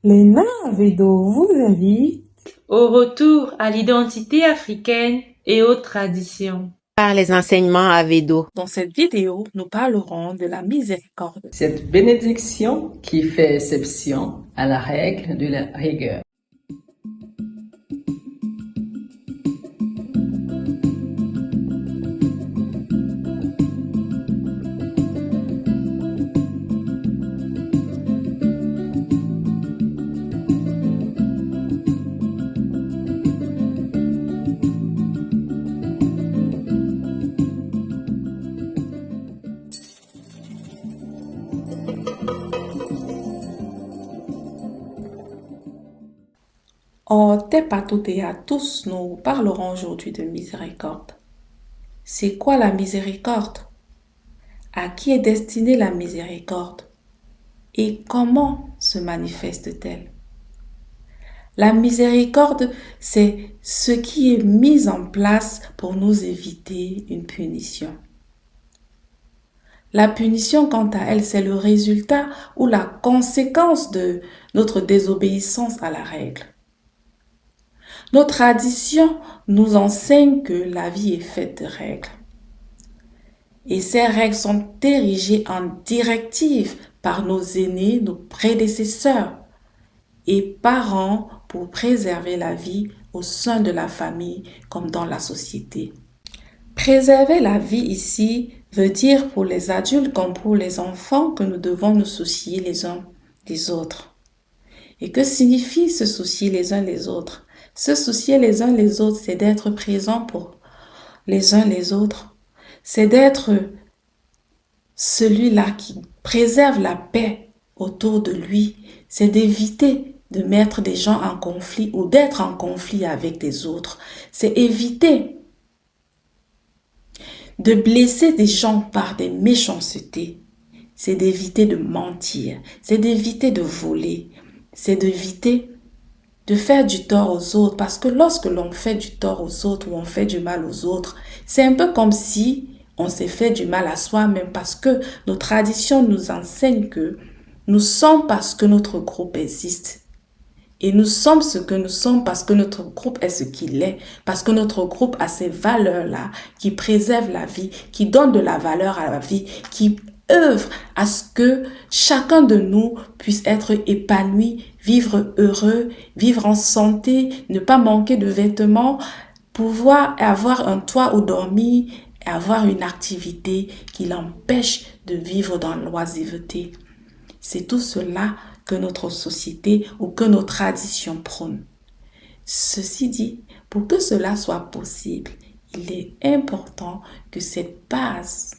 Léna Avedo vous invite au retour à l'identité africaine et aux traditions. Par les enseignements Avedo. Dans cette vidéo, nous parlerons de la miséricorde. Cette bénédiction qui fait exception à la règle de la rigueur. Otep à toutes et à tous, nous parlerons aujourd'hui de miséricorde. C'est quoi la miséricorde? À qui est destinée la miséricorde? Et comment se manifeste-t-elle? La miséricorde, c'est ce qui est mis en place pour nous éviter une punition. La punition, quant à elle, c'est le résultat ou la conséquence de notre désobéissance à la règle. Nos traditions nous enseignent que la vie est faite de règles. Et ces règles sont érigées en directives par nos aînés, nos prédécesseurs et parents pour préserver la vie au sein de la famille comme dans la société. Préserver la vie ici veut dire pour les adultes comme pour les enfants que nous devons nous soucier les uns des autres. Et que signifie se soucier les uns des autres? Se soucier les uns les autres, c'est d'être présent pour les uns les autres. C'est d'être celui-là qui préserve la paix autour de lui. C'est d'éviter de mettre des gens en conflit ou d'être en conflit avec des autres. C'est éviter de blesser des gens par des méchancetés. C'est d'éviter de mentir. C'est d'éviter de voler. C'est d'éviter de faire du tort aux autres, parce que lorsque l'on fait du tort aux autres ou on fait du mal aux autres, c'est un peu comme si on s'est fait du mal à soi-même, parce que nos traditions nous enseignent que nous sommes parce que notre groupe existe. Et nous sommes ce que nous sommes parce que notre groupe est ce qu'il est, parce que notre groupe a ces valeurs-là qui préservent la vie, qui donnent de la valeur à la vie, qui œuvre à ce que chacun de nous puisse être épanoui, vivre heureux, vivre en santé, ne pas manquer de vêtements, pouvoir avoir un toit où dormir et avoir une activité qui l'empêche de vivre dans l'oisiveté. C'est tout cela que notre société ou que nos traditions prônent. Ceci dit, pour que cela soit possible, il est important que cette base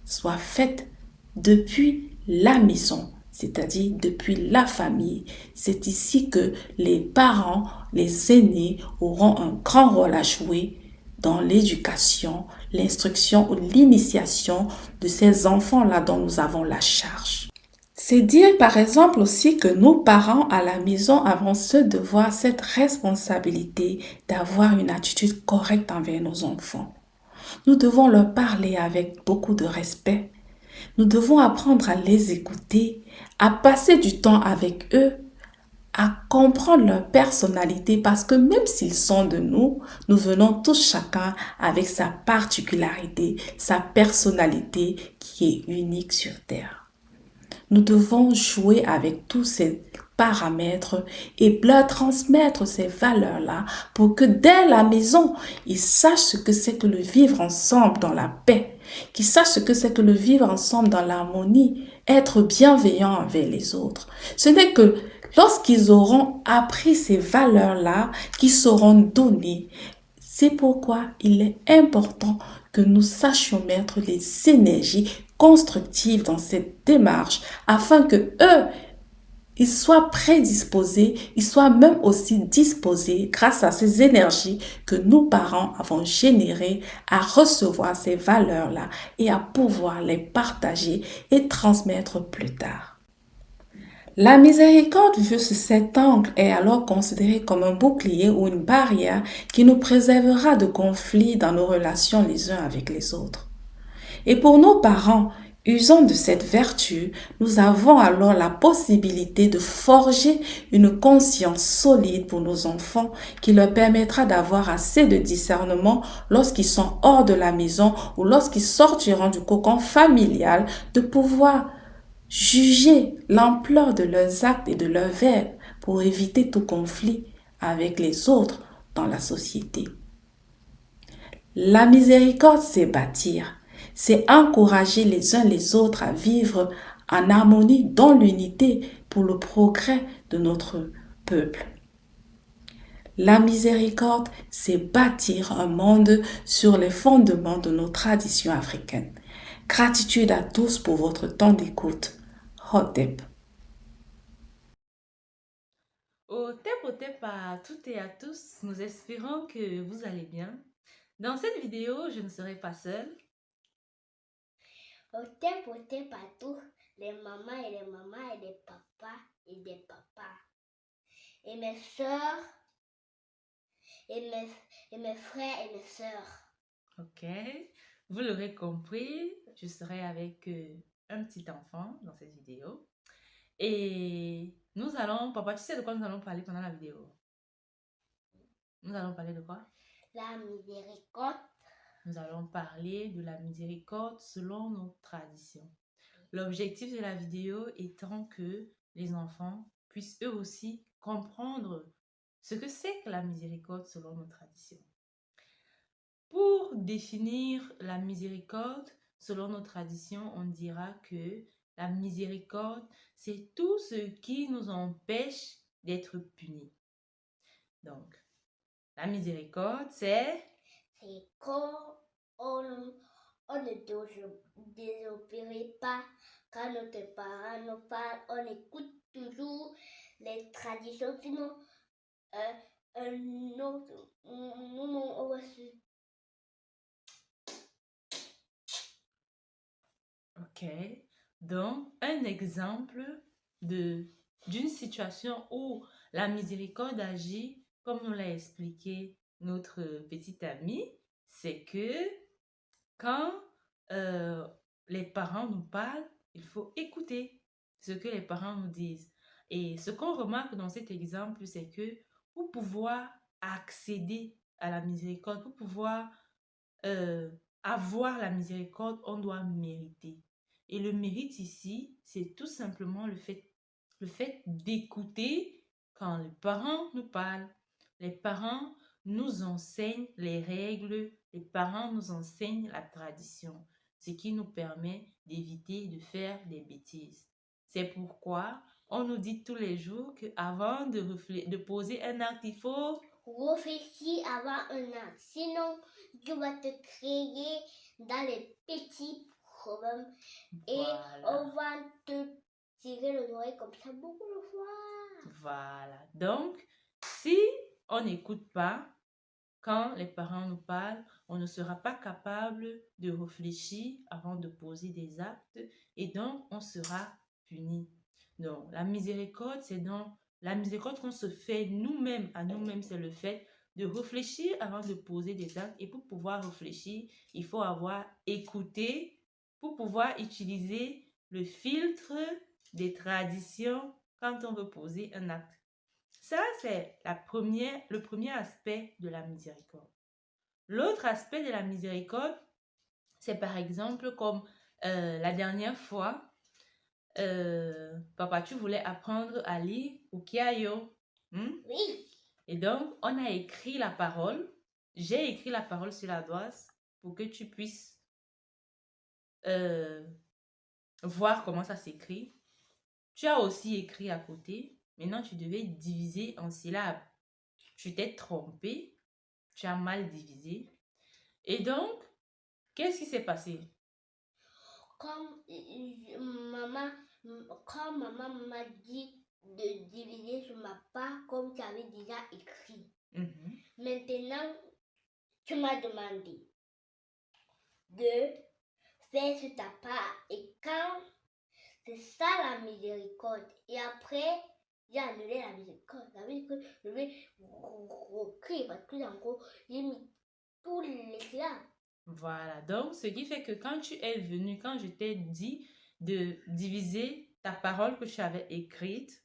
soit faite depuis la maison, c'est-à-dire depuis la famille. C'est ici que les parents, les aînés auront un grand rôle à jouer dans l'éducation, l'instruction ou l'initiation de ces enfants-là dont nous avons la charge. C'est dire par exemple aussi que nos parents à la maison avons ce devoir, cette responsabilité d'avoir une attitude correcte envers nos enfants. Nous devons leur parler avec beaucoup de respect. Nous devons apprendre à les écouter, à passer du temps avec eux, à comprendre leur personnalité parce que même s'ils sont de nous, nous venons tous chacun avec sa particularité, sa personnalité qui est unique sur Terre. Nous devons jouer avec tous ces paramètres et leur transmettre ces valeurs-là pour que dès la maison, ils sachent ce que c'est que le vivre ensemble dans la paix, qu'ils sachent ce que c'est que le vivre ensemble dans l'harmonie, être bienveillant envers les autres. Ce n'est que lorsqu'ils auront appris ces valeurs-là qu'ils seront données. C'est pourquoi il est important que nous sachions mettre les énergies constructives dans cette démarche afin que eux, ils soient prédisposés, ils soient même aussi disposés grâce à ces énergies que nous parents avons générées à recevoir ces valeurs-là et à pouvoir les partager et transmettre plus tard. La miséricorde vue sous cet angle est alors considérée comme un bouclier ou une barrière qui nous préservera de conflits dans nos relations les uns avec les autres. Et pour nos parents, Usant de cette vertu, nous avons alors la possibilité de forger une conscience solide pour nos enfants qui leur permettra d'avoir assez de discernement lorsqu'ils sont hors de la maison ou lorsqu'ils sortiront du cocon familial, de pouvoir juger l'ampleur de leurs actes et de leurs verbes pour éviter tout conflit avec les autres dans la société. La miséricorde, c'est bâtir, c'est encourager les uns les autres à vivre en harmonie dans l'unité pour le progrès de notre peuple. La miséricorde, c'est bâtir un monde sur les fondements de nos traditions africaines. Gratitude à tous pour votre temps d'écoute. Hotep. Au tep à toutes et à tous, nous espérons que vous allez bien. Dans cette vidéo, je ne serai pas seule. Au tep à tous, les mamans et les papas et des papas. Et mes soeurs, et mes frères et mes sœurs. Ok, vous l'aurez compris, je serai avec un petit enfant dans cette vidéo. Et nous allons, papa, tu sais de quoi nous allons parler pendant la vidéo? Nous allons parler de quoi? La miséricorde. Nous allons parler de la miséricorde selon nos traditions. L'objectif de la vidéo étant que les enfants puissent eux aussi comprendre ce que c'est que la miséricorde selon nos traditions. Pour définir la miséricorde selon nos traditions, on dira que la miséricorde, c'est tout ce qui nous empêche d'être punis. Donc, la miséricorde, c'est quand on ne désobéit pas, quand notre parents nous parlent, on écoute toujours les traditions, sinon un autre moment on va se... OK. Donc, un exemple d'une situation où la miséricorde agit, comme nous l'a expliqué notre petite amie, c'est que quand les parents nous parlent, il faut écouter ce que les parents nous disent. Et ce qu'on remarque dans cet exemple, c'est que pour pouvoir accéder à la miséricorde, pour pouvoir euh, avoir la miséricorde, on doit mériter. Et le mérite ici, c'est tout simplement le fait d'écouter quand les parents nous parlent. Les parents nous enseignent les règles, les parents nous enseignent la tradition, ce qui nous permet d'éviter de faire des bêtises. C'est pourquoi on nous dit tous les jours qu'avant de poser un acte, il faut réfléchis avant un acte. Sinon, tu vas te créer dans les petits problèmes et on va te tirer les oreilles comme ça beaucoup de fois. Voilà. Donc, si on n'écoute pas, quand les parents nous parlent, on ne sera pas capable de réfléchir avant de poser des actes et donc on sera puni. Donc, la miséricorde, c'est donc la miséricorde qu'on se fait nous-mêmes, à nous-mêmes, c'est le fait de réfléchir avant de poser des actes. Et pour pouvoir réfléchir, il faut avoir écouté pour pouvoir utiliser le filtre des traditions quand on veut poser un acte. Ça, c'est le premier aspect de la miséricorde. L'autre aspect de la miséricorde, c'est par exemple comme la dernière fois, papa, tu voulais apprendre à lire Ukiayo. Oui. Et donc, on a écrit la parole. J'ai écrit la parole sur la doise pour que tu puisses voir comment ça s'écrit. Tu as aussi écrit à côté. Maintenant, tu devais diviser en syllabes. Tu t'es trompé. Tu as mal divisé. Et donc, qu'est-ce qui s'est passé? Comme maman m'a dit de diviser sur ma part comme tu avais déjà écrit. Maintenant, tu m'as demandé de faire sur ta part et quand c'est ça la miséricorde. Et après, j'ai annulé la miséricorde. Ça veut dire que je vais recréer parce que en gros, j'ai mis tous les syllabes. Voilà, donc ce qui fait que quand tu es venu, quand je t'ai dit de diviser ta parole que tu avais écrite,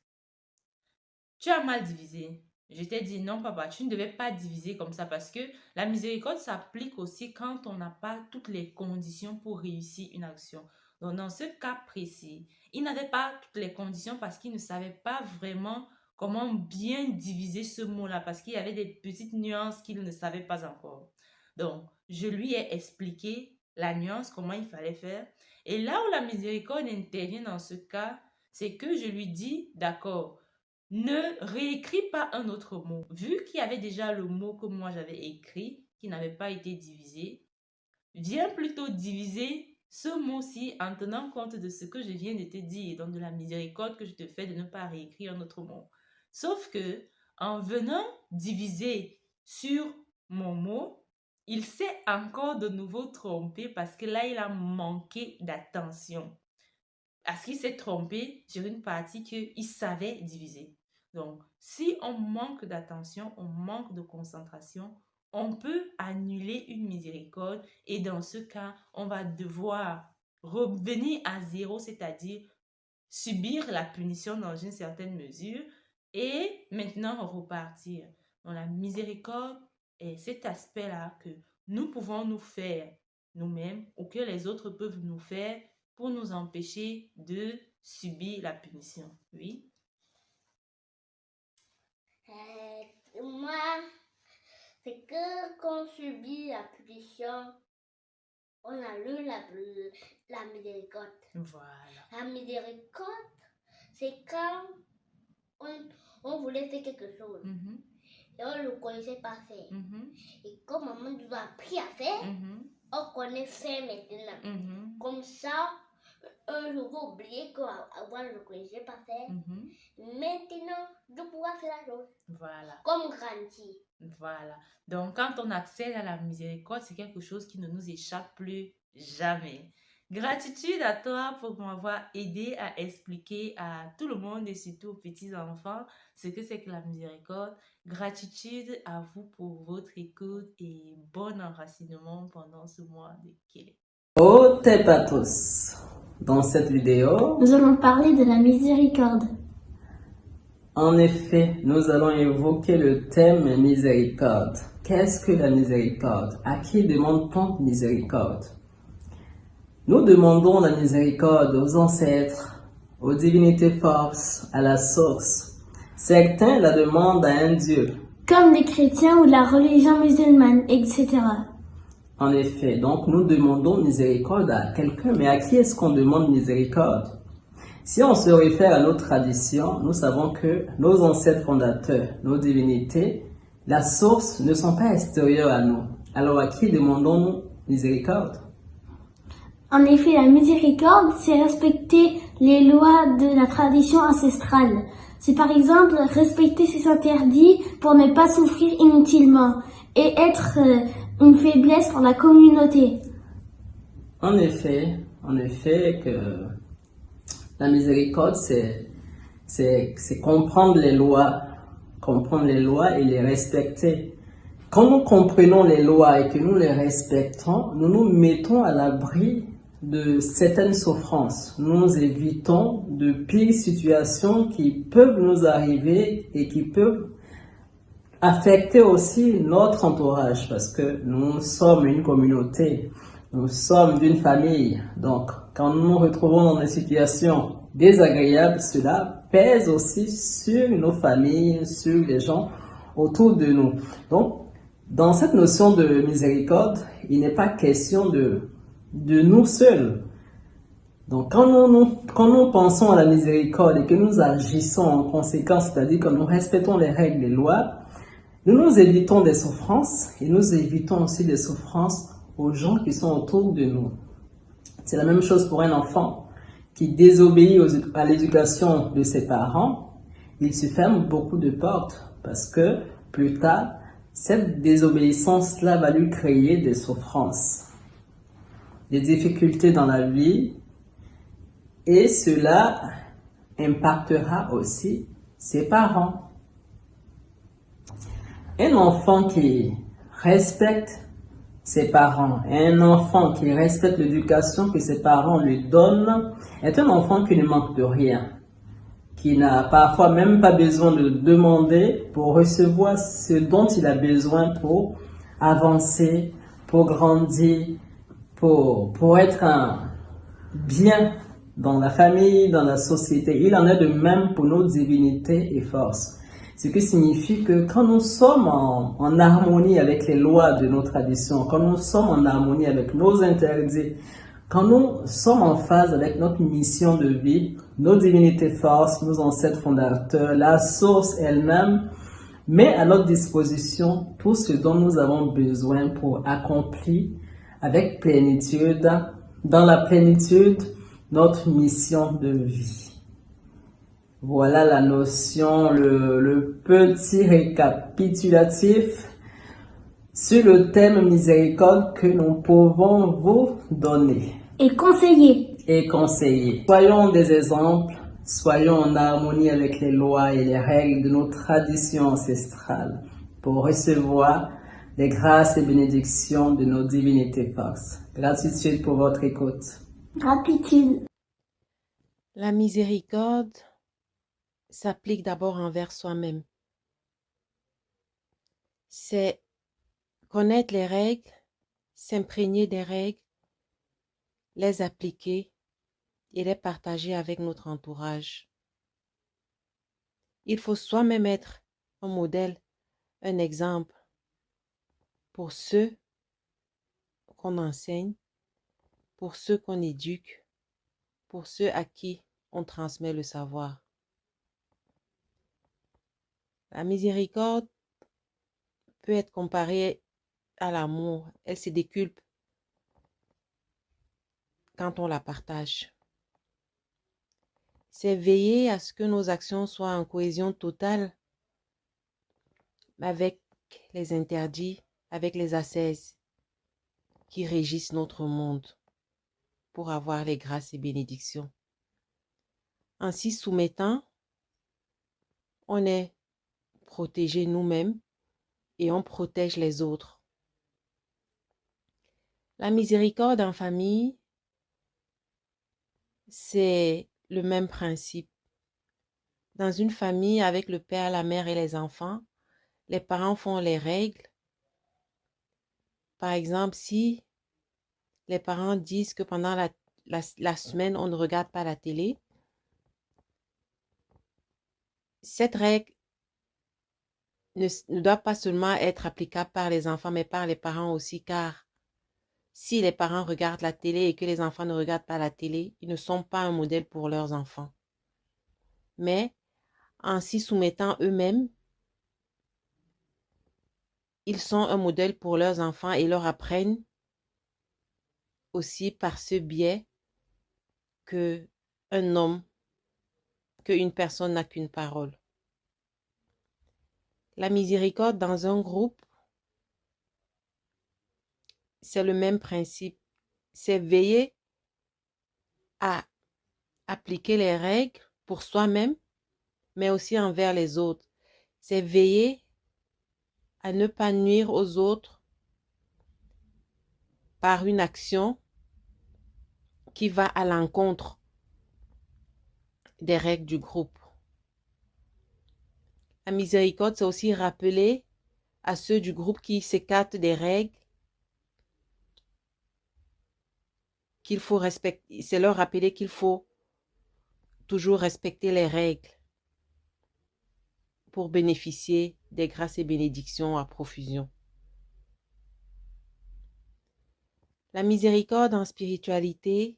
tu as mal divisé. Je t'ai dit non, papa, tu ne devais pas diviser comme ça parce que la miséricorde s'applique aussi quand on n'a pas toutes les conditions pour réussir une action. Donc, dans ce cas précis, il n'avait pas toutes les conditions parce qu'il ne savait pas vraiment comment bien diviser ce mot-là parce qu'il y avait des petites nuances qu'il ne savait pas encore. Donc, je lui ai expliqué la nuance, comment il fallait faire. Et là où la miséricorde intervient dans ce cas, c'est que je lui dis, d'accord, ne réécris pas un autre mot. Vu qu'il y avait déjà le mot que moi j'avais écrit, qui n'avait pas été divisé, viens plutôt diviser ce mot-ci en tenant compte de ce que je viens de te dire, donc de la miséricorde que je te fais de ne pas réécrire un autre mot. Sauf que, en venant diviser sur mon mot, il s'est encore de nouveau trompé parce que là, il a manqué d'attention. Parce qu'il s'est trompé sur une partie qu'il savait diviser. Donc, si on manque d'attention, on manque de concentration, on peut annuler une miséricorde et dans ce cas, on va devoir revenir à zéro, c'est-à-dire subir la punition dans une certaine mesure et maintenant repartir. Donc, la miséricorde est cet aspect-là que nous pouvons nous faire nous-mêmes ou que les autres peuvent nous faire pour nous empêcher de subir la punition. Oui. Moi, c'est que quand on subit la punition, on a lu la miséricorde. Voilà. La miséricorde, c'est quand on voulait faire quelque chose et on ne le connaissait pas faire. Et comme maman nous a appris à faire, on connaît faire maintenant. Comme ça, un jour, vous oubliez qu'avant, je ne connaissais pas faire. Maintenant, je pourrais faire la chose. Voilà. Comme grandir. Voilà. Donc, quand on accède à la miséricorde, c'est quelque chose qui ne nous échappe plus jamais. Gratitude à toi pour m'avoir aidé à expliquer à tout le monde et surtout aux petits-enfants ce que c'est que la miséricorde. Gratitude à vous pour votre écoute et bon enracinement pendant ce mois de Kélé. Oh, t'es pas tous. Dans cette vidéo, nous allons parler de la miséricorde. En effet, nous allons évoquer le thème miséricorde. Qu'est-ce que la miséricorde? À qui demande-t-on miséricorde? Nous demandons la miséricorde aux ancêtres, aux divinités forces, à la source. Certains la demandent à un Dieu. Comme les chrétiens ou la religion musulmane, etc. En effet, donc nous demandons miséricorde à quelqu'un, mais à qui est-ce qu'on demande miséricorde? Si on se réfère à nos traditions, nous savons que nos ancêtres fondateurs, nos divinités, la source ne sont pas extérieures à nous. Alors à qui demandons-nous miséricorde? En effet, la miséricorde, c'est respecter les lois de la tradition ancestrale. C'est par exemple respecter ses interdits pour ne pas souffrir inutilement et être une faiblesse pour la communauté. En effet que la miséricorde, c'est comprendre les lois et les respecter. Quand nous comprenons les lois et que nous les respectons, nous nous mettons à l'abri de certaines souffrances. Nous évitons de pires situations qui peuvent nous arriver et qui peuvent affecter aussi notre entourage parce que nous sommes une communauté, nous sommes d'une famille. Donc, quand nous nous retrouvons dans des situations désagréables, cela pèse aussi sur nos familles, sur les gens autour de nous. Donc, dans cette notion de miséricorde, il n'est pas question de nous seuls. Donc, quand nous pensons à la miséricorde et que nous agissons en conséquence, c'est-à-dire que nous respectons les règles, les lois, nous évitons des souffrances et nous évitons aussi des souffrances aux gens qui sont autour de nous. C'est la même chose pour un enfant qui désobéit à l'éducation de ses parents. Il se ferme beaucoup de portes parce que plus tard, cette désobéissance-là va lui créer des souffrances, des difficultés dans la vie et cela impactera aussi ses parents. Un enfant qui respecte ses parents. Et un enfant qui respecte l'éducation que ses parents lui donnent est un enfant qui ne manque de rien, qui n'a parfois même pas besoin de demander pour recevoir ce dont il a besoin pour avancer, pour grandir, pour être un bien dans la famille, dans la société. Il en est de même pour nos divinités et forces. Ce qui signifie que quand nous sommes en harmonie avec les lois de nos traditions, quand nous sommes en harmonie avec nos interdits, quand nous sommes en phase avec notre mission de vie, nos divinités forces, nos ancêtres fondateurs, la source elle-même met à notre disposition tout ce dont nous avons besoin pour accomplir avec plénitude, dans la plénitude, notre mission de vie. Voilà la notion, le petit récapitulatif sur le thème miséricorde que nous pouvons vous donner. Et conseiller. Et conseiller. Soyons des exemples, soyons en harmonie avec les lois et les règles de nos traditions ancestrales pour recevoir les grâces et bénédictions de nos divinités forces. Gratitude pour votre écoute. Gratitude. La miséricorde s'applique d'abord envers soi-même. C'est connaître les règles, s'imprégner des règles, les appliquer et les partager avec notre entourage. Il faut soi-même être un modèle, un exemple pour ceux qu'on enseigne, pour ceux qu'on éduque, pour ceux à qui on transmet le savoir. La miséricorde peut être comparée à l'amour. Elle se décuple quand on la partage. C'est veiller à ce que nos actions soient en cohésion totale avec les interdits, avec les ascèses qui régissent notre monde pour avoir les grâces et bénédictions. En s'y soumettant, on est protégé nous-mêmes et on protège les autres. La miséricorde en famille, c'est le même principe. Dans une famille avec le père, la mère et les enfants, les parents font les règles. Par exemple, si les parents disent que pendant la semaine, on ne regarde pas la télé, cette règle ne doit pas seulement être applicable par les enfants, mais par les parents aussi, car si les parents regardent la télé et que les enfants ne regardent pas la télé, ils ne sont pas un modèle pour leurs enfants. Mais en s'y soumettant eux-mêmes, ils sont un modèle pour leurs enfants et leur apprennent aussi par ce biais qu'une personne n'a qu'une parole. La miséricorde dans un groupe, c'est le même principe. C'est veiller à appliquer les règles pour soi-même, mais aussi envers les autres. C'est veiller à ne pas nuire aux autres par une action qui va à l'encontre des règles du groupe. La miséricorde, c'est aussi rappeler à ceux du groupe qui s'écartent des règles qu'il faut respecter. C'est leur rappeler qu'il faut toujours respecter les règles pour bénéficier des grâces et bénédictions à profusion. La miséricorde en spiritualité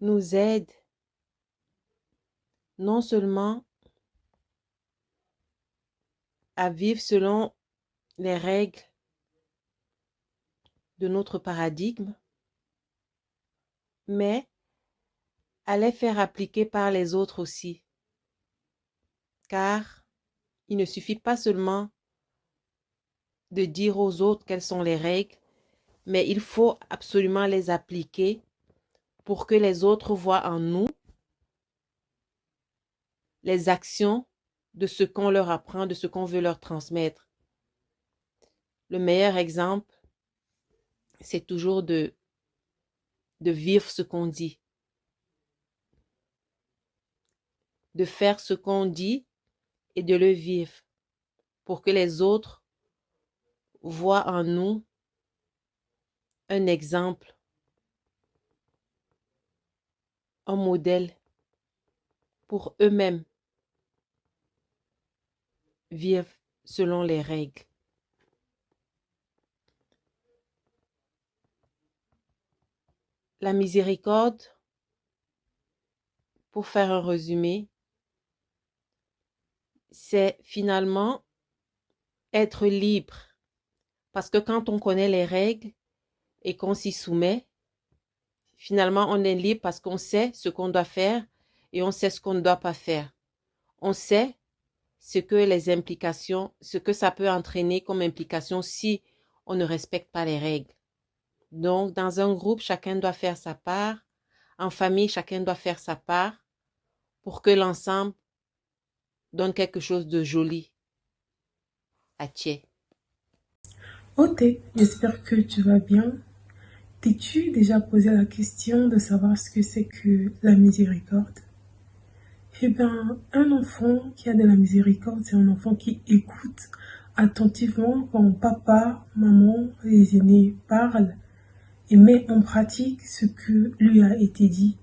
nous aide non seulement à vivre selon les règles de notre paradigme, mais à les faire appliquer par les autres aussi. Car il ne suffit pas seulement de dire aux autres quelles sont les règles, mais il faut absolument les appliquer pour que les autres voient en nous les actions de ce qu'on leur apprend, de ce qu'on veut leur transmettre. le meilleur exemple, c'est toujours de vivre ce qu'on dit, de faire ce qu'on dit et de le vivre pour que les autres voient en nous un exemple, un modèle pour eux-mêmes vivre selon les règles. La miséricorde, pour faire un résumé, c'est finalement être libre. Parce que quand on connaît les règles et qu'on s'y soumet, finalement on est libre parce qu'on sait ce qu'on doit faire et on sait ce qu'on ne doit pas faire. On sait ce que ça peut entraîner comme implication si on ne respecte pas les règles. Donc, dans un groupe, chacun doit faire sa part. En famille, chacun doit faire sa part pour que l'ensemble donne quelque chose de joli. Attié. Oté, j'espère que tu vas bien. T'es-tu déjà posé la question de savoir ce que c'est que la miséricorde? Eh bien, un enfant qui a de la miséricorde, c'est un enfant qui écoute attentivement quand papa, maman, les aînés parlent et met en pratique ce que lui a été dit.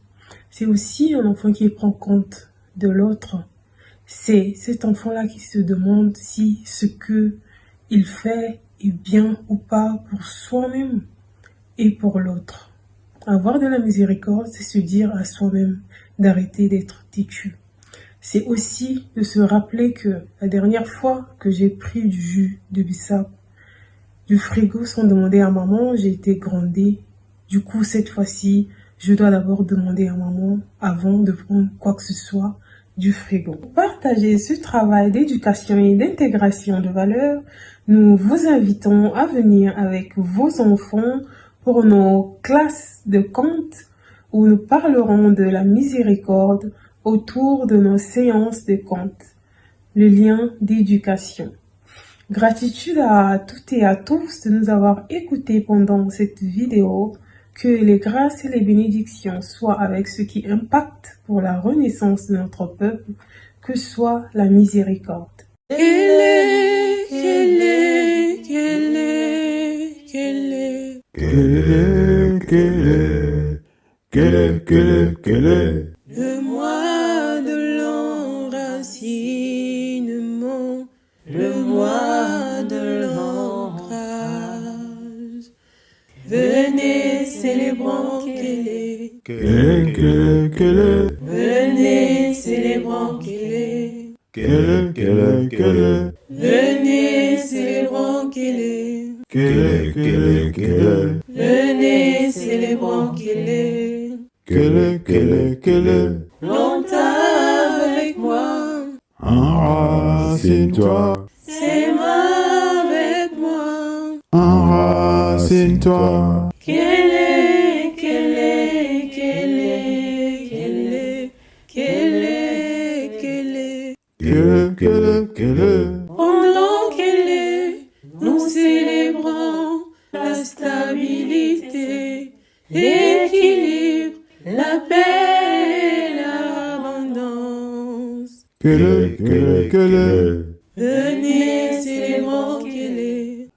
C'est aussi un enfant qui prend compte de l'autre. C'est cet enfant-là qui se demande si ce que il fait est bien ou pas pour soi-même et pour l'autre. Avoir de la miséricorde, c'est se dire à soi-même d'arrêter d'être têtu. C'est aussi de se rappeler que la dernière fois que j'ai pris du jus de bissap du frigo sans demander à maman, j'ai été grondée. Du coup, cette fois-ci, je dois d'abord demander à maman avant de prendre quoi que ce soit du frigo. Pour partager ce travail d'éducation et d'intégration de valeurs, nous vous invitons à venir avec vos enfants pour nos classes de contes où nous parlerons de la miséricorde autour de nos séances de contes, le lien d'éducation. Gratitude à toutes et à tous de nous avoir écoutés pendant cette vidéo. Que les grâces et les bénédictions soient avec ceux qui impactent pour la renaissance de notre peuple, que soit la miséricorde. Le mois de l'enracinement, le mois de l'engrâce. Venez célébrons Kélé. Venez célébrons Kélé. Venez célébrons Kélé. Venez célébrons Kélé. Longtemps avec moi. Enracine-toi. C'est moi avec moi. Enracine-toi. Kélé. Pendant Kélé, nous célébrons la stabilité, l'équilibre, la paix et l'abondance. Venez célébrons Kélé.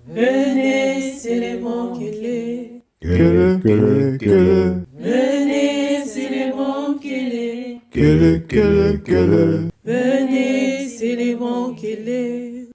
Venez célébrons Kélé. Venez célébrons Kélé. Venez célébrons Kélé.